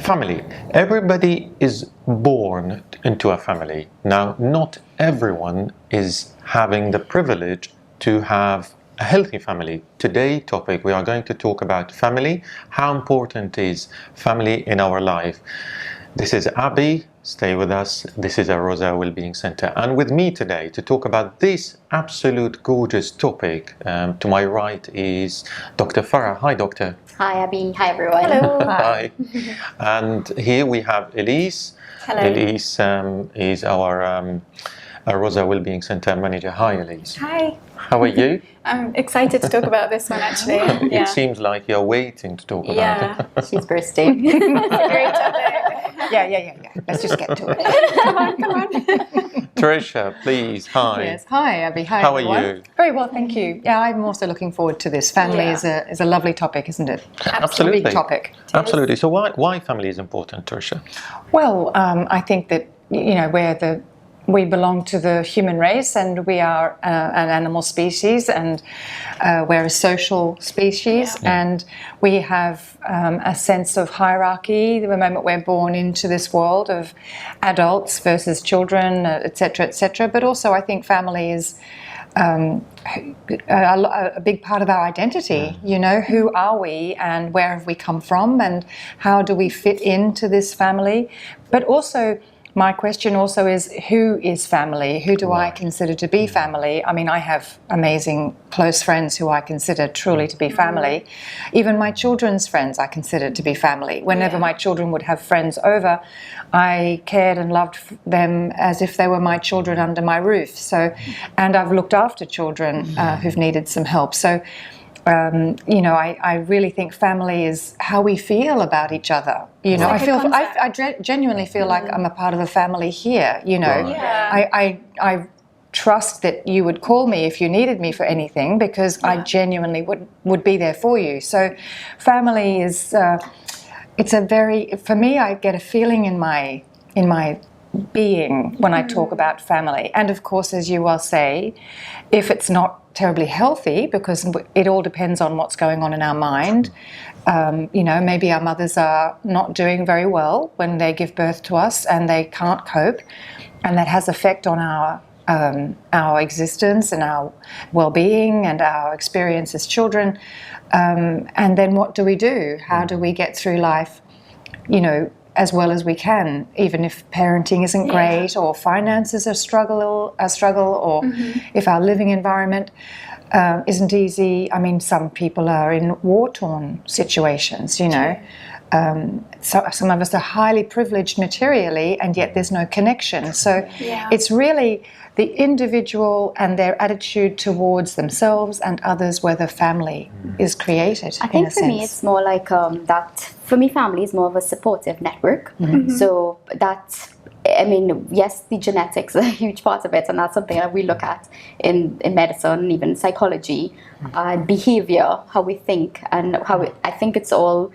Family. Everybody is born into a family. Now, not everyone is having the privilege to have a healthy family. Today's topic, we are going to talk about family. How important is family in our life? This is Abby. Stay with us. This is Aroza Wellbeing Center. And with me today to talk about this absolute gorgeous topic, to my right is Dr. Farah. Hi, Doctor. Hi, Abby. Hi, everyone. Hello. Hi. And here we have Elise. Hello. Elise is our Aroza Wellbeing Center manager. Hi, Elise. Hi. How are you? I'm excited to talk about this one, actually. It seems like you're waiting to talk about it. She's bursting. It's a great topic. Yeah. Let's just get to it. Come on. Tricia, please. Hi. Yes. Hi, Abby. Hi, How everyone. are you? Very well, thank you. Yeah, I'm also looking forward to this. Family is a lovely topic, isn't it? Absolutely. A big topic. Absolutely. So why family is important, Tricia? Well, I think that, we belong to the human race, and we are an animal species, and we're a social species, and we have a sense of hierarchy the moment we're born into this world of adults versus children, etc., etc. But also I think family is a big part of our identity. Who are we and where have we come from and how do we fit into this family? But also, my question also is, who is family? Who do I consider to be family? I mean, I have amazing close friends who I consider truly to be family. Even my children's friends I consider to be family. Whenever my children would have friends over, I cared and loved them as if they were my children under my roof. And I've looked after children who've needed some help. So, I really think family is how we feel about each other. I genuinely feel like I'm a part of a family here. I trust that you would call me if you needed me for anything, because I genuinely would be there for you. So, family is for me, I get a feeling in my being when I talk about family. And of course, as you well say, if it's not terribly healthy, because it all depends on what's going on in our mind. Maybe our mothers are not doing very well when they give birth to us and they can't cope, and that has effect on our existence and our well-being and our experience as children. And then what do we do? How do we get through life, as well as we can, even if parenting isn't great, or finances are a struggle, or if our living environment isn't easy. I mean, some people are in war-torn situations, So some of us are highly privileged materially, and yet there's no connection. So it's really the individual and their attitude towards themselves and others where the family is created. I think for me, it's more like that. For me, family is more of a supportive network. So yes, the genetics are a huge part of it, and that's something that we look at in medicine and even psychology, behavior, how we think, and I think it's all,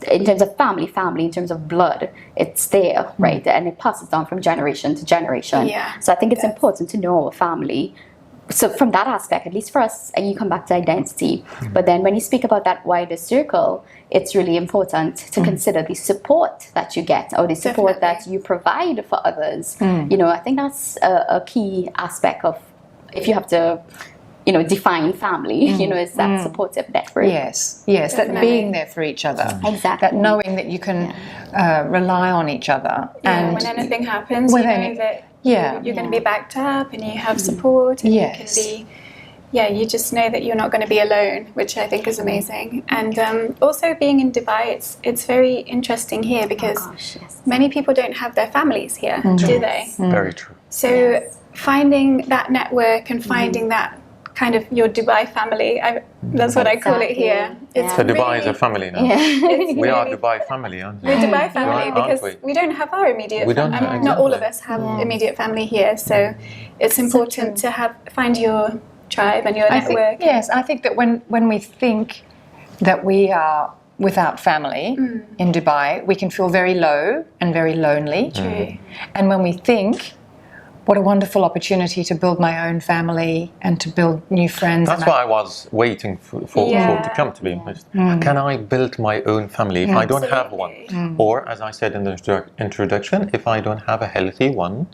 in terms of family, in terms of blood, it's there, right? And it passes down from generation to generation. So I think it's important to know our family. So from that aspect, at least for us, and you come back to identity. But then when you speak about that wider circle, it's really important to consider the support that you get, or the support that you provide for others. I think that's a key aspect of, if you have to define family, is that supportive network. Yes, that being there for each other. Exactly. That knowing that you can rely on each other. And when anything happens, you know that you're going to be backed up and you have support, and you can be, you just know that you're not going to be alone, which I think is amazing. And also being in Dubai, it's very interesting here, because many people don't have their families here, do they? Very true. So finding that network and finding that kind of your Dubai family, that's what I call it here. So Dubai is a family now. We are Dubai family, aren't we? We're Dubai family, because we don't have our immediate family. Not all of us have immediate family here, so it's important to find your tribe and your network. I think that when we think that we are without family in Dubai, we can feel very low and very lonely. True. And when we think what a wonderful opportunity to build my own family and to build new friends. That's what I was waiting for to come to be honest. Can I build my own family if I don't have one? Or, as I said in the introduction, if I don't have a healthy one,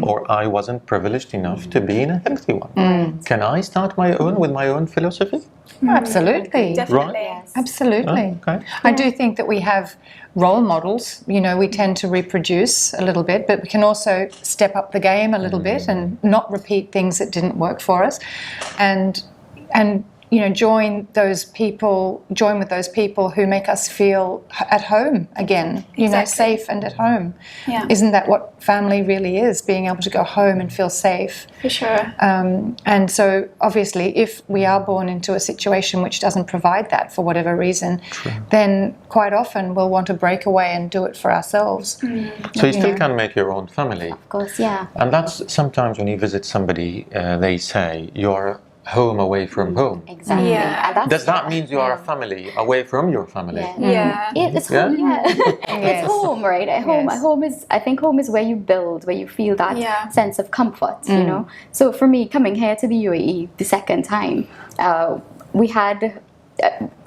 or I wasn't privileged enough to be in a healthy one. Can I start my own with my own philosophy? Absolutely. Definitely. Right? Yes. Absolutely. Okay. I do think that we have role models. You know, we tend to reproduce a little bit, but we can also step up the game a little bit and not repeat things that didn't work for us, and you know, join with those people who make us feel at home again. You know, safe and at home. Yeah. Isn't that what family really is? Being able to go home and feel safe. For sure. And so, obviously, if we are born into a situation which doesn't provide that for whatever reason, then quite often we'll want to break away and do it for ourselves. So you still can make your own family. Of course, yeah. And that's sometimes when you visit somebody, they say, you're home away from home. Exactly. Yeah. And that's, Does that mean you are a family away from your family? Yeah. It's home, it's home, right? At home, Yes. home is. I think home is where you build, where you feel that sense of comfort. You know. So for me, coming here to the UAE the second time, we had.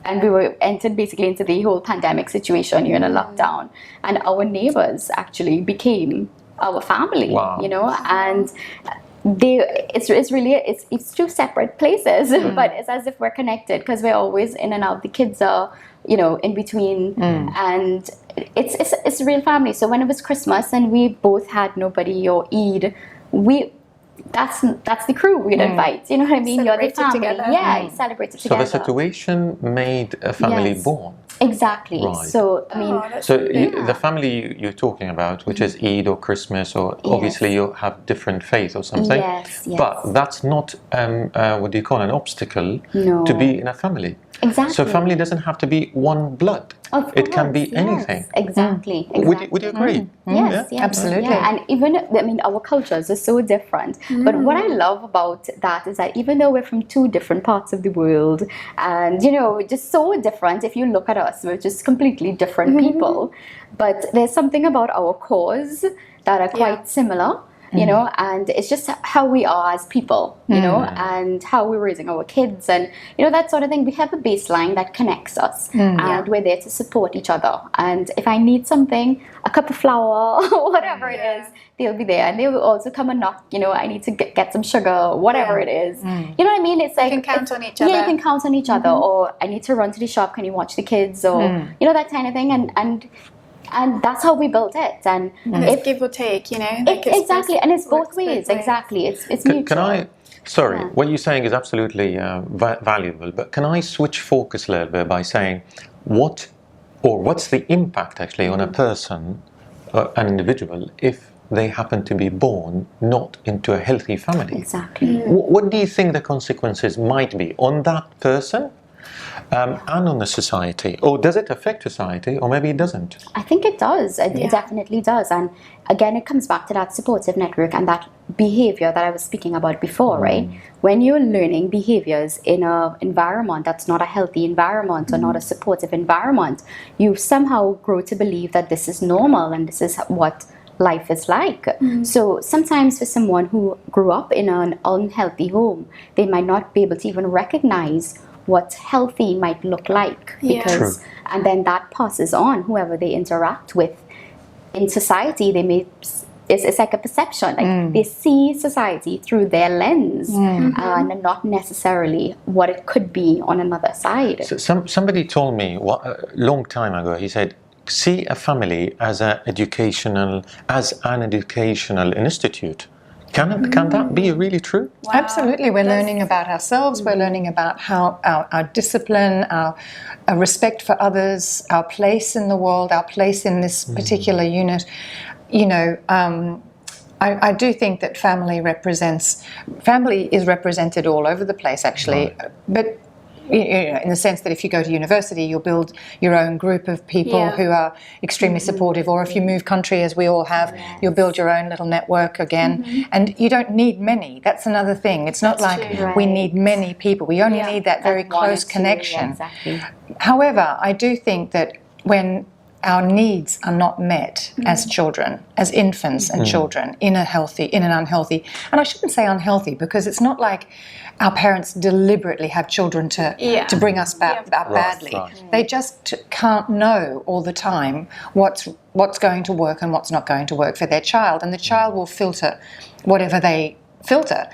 And we were entered basically into the whole pandemic situation. You're in a lockdown, and our neighbors actually became our family. Wow. You know, and it's two separate places, but it's as if we're connected because we're always in and out. The kids are, you know, in between, and it's a real family. So when it was Christmas and we both had nobody, or Eid, that's the crew we'd invite. You know what I mean? You're the family. Together. Yeah, you celebrated So together. the situation made a family born. Exactly. Right. So I mean, The family you're talking about, which is Eid or Christmas, or obviously you have different faith or something. Yes, yes. But that's not what do you call an obstacle to be in a family. Exactly. So family doesn't have to be one blood. Of It can course, be yes. anything. Exactly. Would you agree? Yes, yes, absolutely. Yeah. And even, I mean, our cultures are so different. But what I love about that is that even though we're from two different parts of the world, and, you know, just so different, if you look at us, we're just completely different people. But there's something about our cores that are quite similar. You know, and it's just how we are as people, you know, and how we're raising our kids, and, you know, that sort of thing. We have a baseline that connects us, and we're there to support each other. And if I need something, a cup of flour, or whatever it is, they'll be there. And they will also come and knock, you know, I need to get some sugar, whatever it is. You know what I mean? It's like, you can count on each other. Yeah, you can count on each other. Or I need to run to the shop, can you watch the kids? Or, you know, that kind of thing. And that's how we built it. And it's give or take, you know. Like exactly, and it's both ways. Exactly, it's mutual. Can I? Sorry, what you're saying is absolutely valuable. But can I switch focus a little bit by saying what's the impact actually on a person, an individual, if they happen to be born not into a healthy family? Exactly. What do you think the consequences might be on that person? And on the society, or does it affect society, or maybe it doesn't? I think it does. It definitely does. And again, it comes back to that supportive network and that behavior that I was speaking about before, right? When you're learning behaviors in an environment that's not a healthy environment or not a supportive environment, you somehow grow to believe that this is normal and this is what life is like. So sometimes for someone who grew up in an unhealthy home, they might not be able to even recognize what healthy might look like, because and then that passes on whoever they interact with in society. They may it's like a perception, like they see society through their lens and not necessarily what it could be on another side. So somebody told me a long time ago, he said, see a family as an educational institute. Can that be really true? Wow. Absolutely. We're learning about ourselves. We're learning about how our discipline, our respect for others, our place in the world, our place in this particular unit. You know, I do think that family is represented all over the place, actually. Right. But you know, in the sense that if you go to university, you'll build your own group of people who are extremely supportive, or if you move country, as we all have, you'll build your own little network again. And you don't need many. That's another thing. It's not we need many people. We only need that very close connection. Exactly. However, I do think that when our needs are not met as children, as infants and children, in an unhealthy, and I shouldn't say unhealthy, because it's not like our parents deliberately have children to bring us back badly. Right. They just can't know all the time what's going to work and what's not going to work for their child, and the child will filter whatever they filter.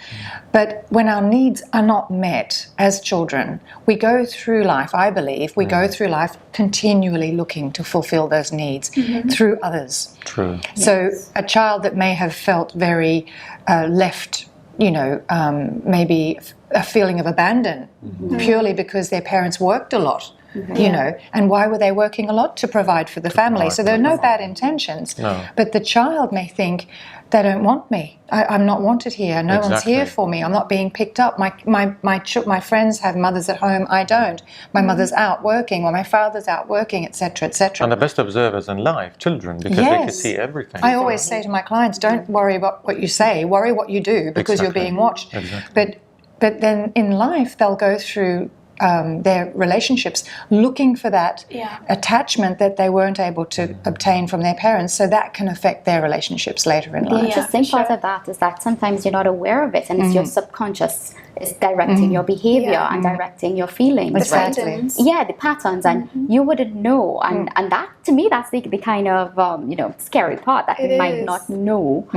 But when our needs are not met as children, we go through life, I believe, go through life continually looking to fulfill those needs through others. True. So a child that may have felt very left, maybe a feeling of abandon purely because their parents worked a lot. And why were they working a lot? To provide for the family. So there are no bad intentions. No. But the child may think, they don't want me. I'm not wanted here. No one's here for me. I'm not being picked up. My friends have mothers at home. I don't. My mother's out working, or my father's out working, etc., etc. And the best observers in life, children, because they can see everything. I always say to my clients, don't worry about what you say. Worry what you do, because you're being watched. Exactly. But then in life, they'll go through their relationships looking for that attachment that they weren't able to obtain from their parents, so that can affect their relationships later in life. The interesting part of that is that sometimes you're not aware of it, and it's your subconscious is directing your behavior and directing your feelings. The patterns. Yeah, the patterns, and you wouldn't know, and that, to me, that's the kind of scary part, that you might not know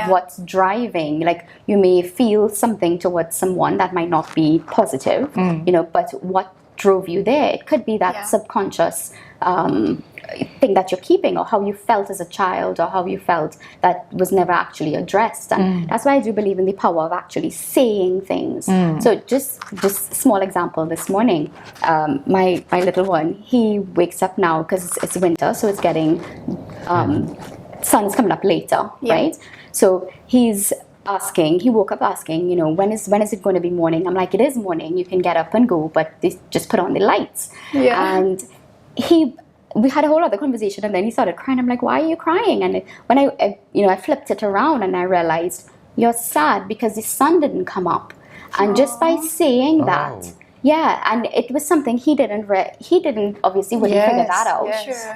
what's driving. Like, you may feel something towards someone that might not be positive, but what drove you there? It could be that subconscious thing that you're keeping, or how you felt as a child, or how you felt that was never actually addressed. And that's why I do believe in the power of actually saying things. So just small example, this morning, my little one, he wakes up now because it's winter, so it's getting sun's coming up later, right? So he woke up asking, when is it going to be morning? I'm like, it is morning, you can get up and go, but they just put on the lights. And we had a whole other conversation, and then he started crying. I'm like, why are you crying? And when I flipped it around, and I realized, you're sad because the sun didn't come up. And just by saying that, and it was something he didn't obviously wouldn't figure that out.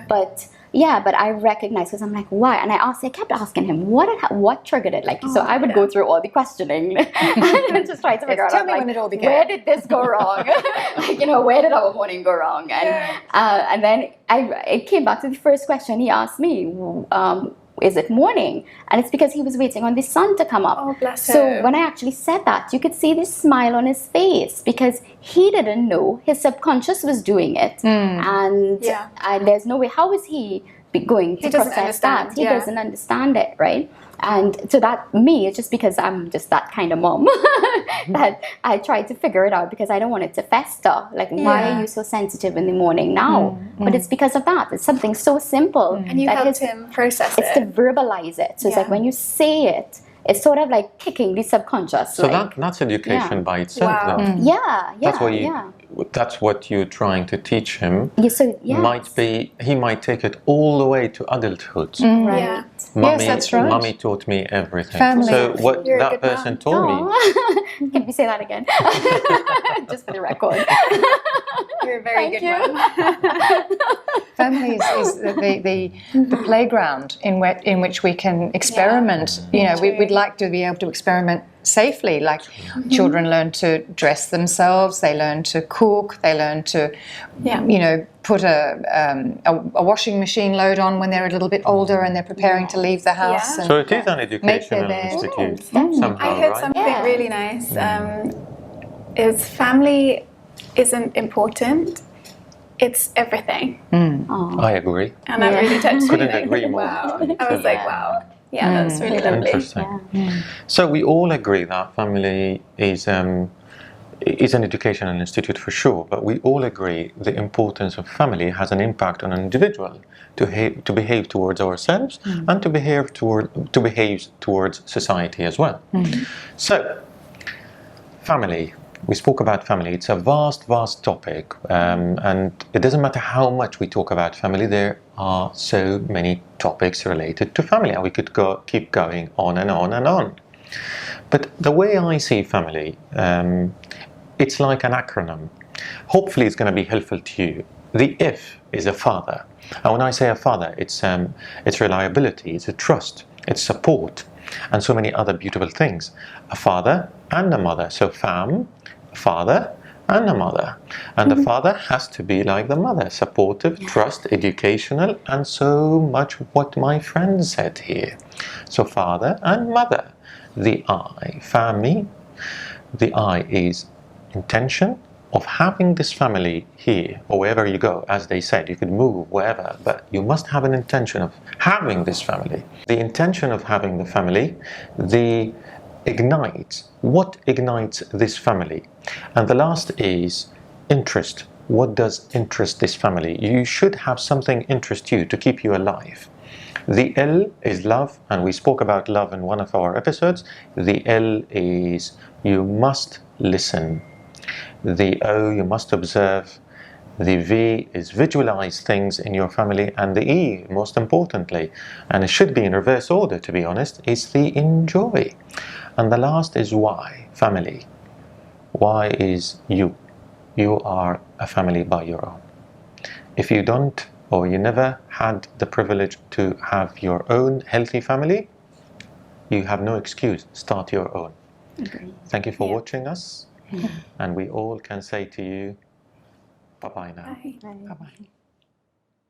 But I recognized, because I'm like, why? And I kept asking him, what triggered it? So I would go through all the questioning and just try to figure out, tell me when it all began. Where did this go wrong? Where did our morning go wrong? And then it came back to the first question he asked me, is it morning? And it's because he was waiting on the sun to come up. Oh, bless him. So when I actually said that, you could see this smile on his face, because he didn't know his subconscious was doing it. And there's no way, how is he going to process that? He doesn't understand it, right? And so that, it's just because I'm just that kind of mom that I try to figure it out, because I don't want it to fester. Like, why are you so sensitive in the morning now? But it's because of that. It's something so simple. And you helped him process it. It's to verbalize it. So it's like, when you say it, it's sort of like kicking the subconscious. So that's education by itself, though. That's what you're trying to teach him. He might take it all the way to adulthood. Right. That's right. Mommy taught me everything. Family. So what that person told me. Can we say that again? Just for the record. You're a very good mom. Family is the playground in which we can experiment. We'd like to be able to experiment safely. Like, children learn to dress themselves, they learn to cook, they learn to, put a washing machine load on when they're a little bit older and they're preparing to leave the house. So it is an educational institute somehow, I heard something really nice. Is family isn't important. It's everything. I agree. And that really touched me. Couldn't agree more. Wow. I was like, wow. Yeah, that's really lovely. Interesting. So we all agree that family is an educational institute for sure, but we all agree the importance of family has an impact on an individual to behave towards ourselves and to behave towards society as well. So, family. We spoke about family. It's a vast topic, and it doesn't matter how much we talk about family. There are so many topics related to family, and we could keep going on and on and on. But the way I see family, it's like an acronym. Hopefully it's going to be helpful to you. The if is a father. And when I say a father, it's reliability, it's a trust, it's support, and so many other beautiful things. A father and a mother. So fam, father, and a mother. And the father has to be like the mother, supportive, trust, educational, and so much what my friend said here. So father and mother. The I, family, the I is intention of having this family here or wherever you go. As they said, you could move wherever, but you must have an intention of having this family. The intention of having the family, the ignites. What ignites this family? And the last is interest. What does interest this family? You should have something interest you to keep you alive. The L is love, and we spoke about love in one of our episodes. The L is you must listen. The O, you must observe. The V is visualize things in your family. And the E, most importantly, and it should be in reverse order to be honest, is the enjoy. And the last is Y, family. Y is you. You are a family by your own. If you don't, or you never had the privilege to have your own healthy family, you have no excuse. Start your own. Okay. Thank you for watching us. And we all can say to you, bye-bye now. Bye. Bye-bye.